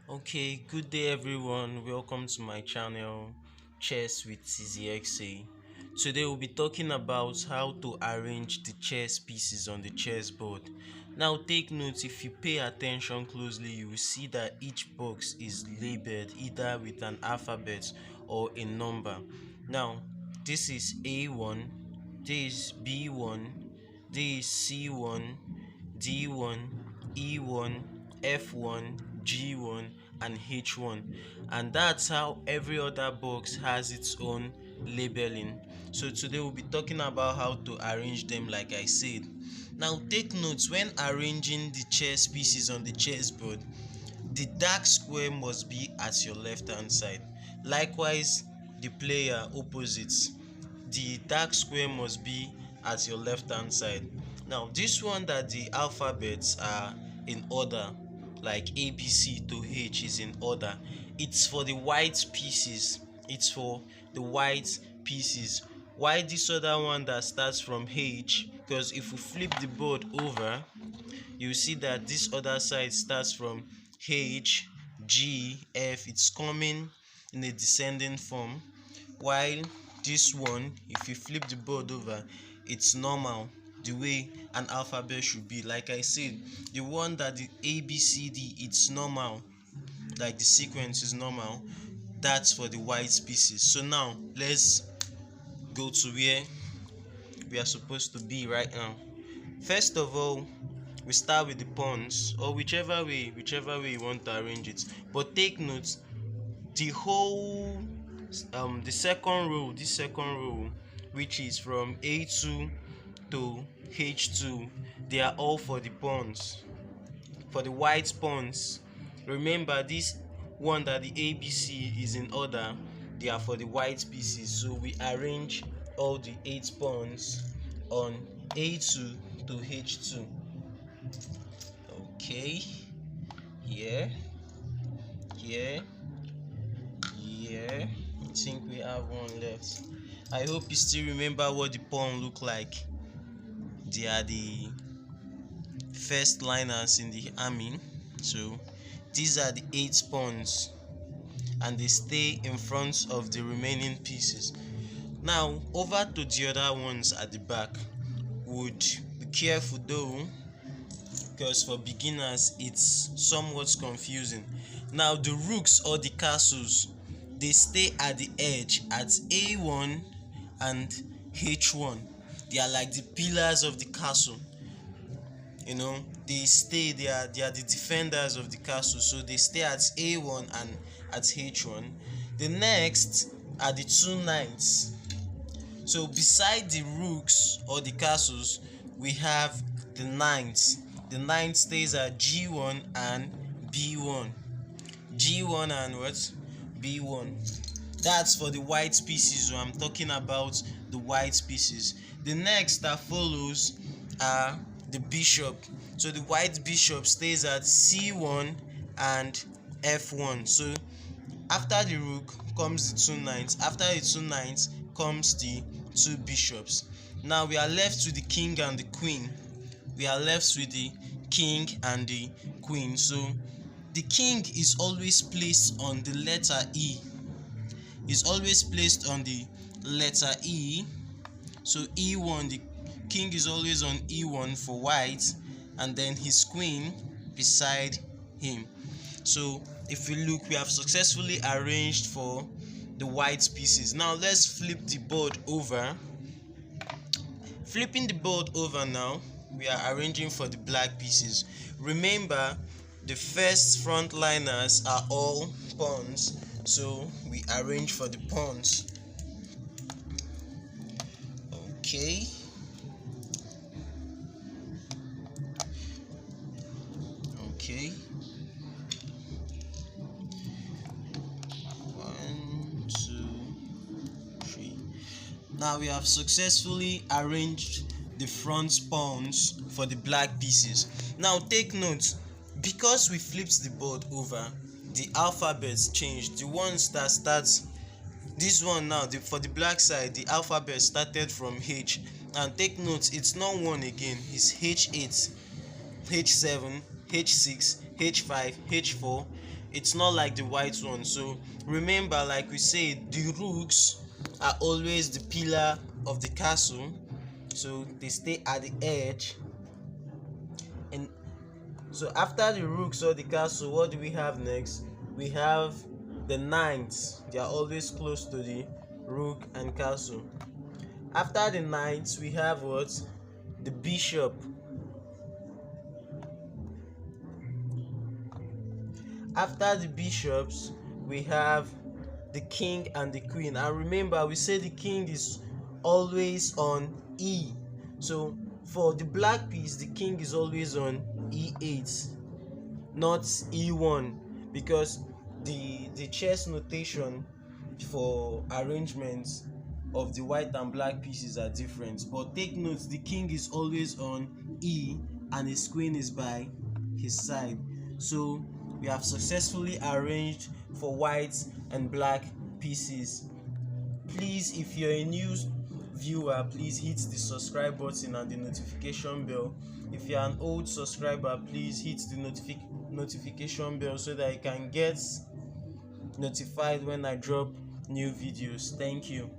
Okay, good day everyone. Welcome to my channel Chess with CZXA. Today we'll be talking about how to arrange the chess pieces on the chessboard. Now take note, if you pay attention closely, you will see that each box is labeled either with an alphabet or a number. Now, this is A1, this is B1, this is C1, D1, E1, F1, G1 and H1, and that's how every other box has its own labeling. So today we'll be talking about how to arrange them like I said. Now take notes, when arranging the chess pieces on the chessboard, the dark square must be at your left hand side. Likewise, the player opposite, the dark square must be at your left hand side. Now this one that the alphabets are in order, like ABC to H is in order, it's for the white pieces. It's for the white pieces. Why this other one that starts from H? Because if we flip the board over, you see that this other side starts from H, G, F. It's coming in a descending form, while this one, if you flip the board over, it's normal, the way an alphabet should be. Like I said, the one that the ABCD, it's normal, like the sequence is normal. That's for the white pieces. So now let's go to where we are supposed to be right now. First of all, we start with the pawns, or whichever way you want to arrange it. But take note, the whole the second row, this second row, which is from A2 to H2, they are all for the pawns, for the white pawns. Remember, this one that the ABC is in order, they are for the white pieces. So we arrange all the 8 pawns on A2 to H2. Okay, here, here, here. I think we have one left. I hope you still remember what the pawn look like. They are the first liners in the army. So these are the 8 pawns, and they stay in front of the remaining pieces. Now over to the other ones at the back. Would be careful though, because for beginners it's somewhat confusing. Now the rooks or the castles, they stay at the edge at A1 and H1. They are like the pillars of the castle. They are the defenders of the castle, so they stay at A1 and at H1. The next are the 2 knights. So beside the rooks or the castles, we have the knights. The knight stays at G1 and B1. G1 and what? B1. That's for the white pieces. So I'm talking about the white pieces. The next that follows are the bishop. So the white bishop stays at C1 and F1. So after the rook comes the 2 knights. After the 2 knights comes the 2 bishops. Now we are left with the king and the queen. We are left with the king and the queen. So the king is always placed on the letter E. Is always placed on the letter E. So E1, the king is always on E1 for white, and then his queen beside him. So if we look, we have successfully arranged for the white pieces. Now let's flip the board over. Flipping the board over now, we are arranging for the black pieces. Remember, the first front liners are all pawns, so we arrange for the pawns. Okay. Okay. 1, 2, 3. Now we have successfully arranged the front pawns for the black pieces. Now take note, because we flipped the board over, the alphabets changed. The ones that start, this one now, for the black side, the alphabet started from H. And take note, it's not 1 again, it's H8, H7, H6, H5, H4, it's not like the white one. So remember, like we said, the rooks are always the pillar of the castle, so they stay at the edge. And so after the rooks or the castle, what do we have next? We have the knights. They are always close to the rook and castle. After the knights, we have what? The bishop. After the bishops, we have the king and the queen. And remember, we say the king is always on E. So for the black piece, the king is always on E8, not E1, because the chess notation for arrangements of the white and black pieces are different. But take note, the king is always on E and his queen is by his side. So we have successfully arranged for white and black pieces. Please, if you're a new viewer, please hit the subscribe button and the notification bell. If you're an old subscriber, please hit the notification bell so that you can get notified when I drop new videos. Thank you.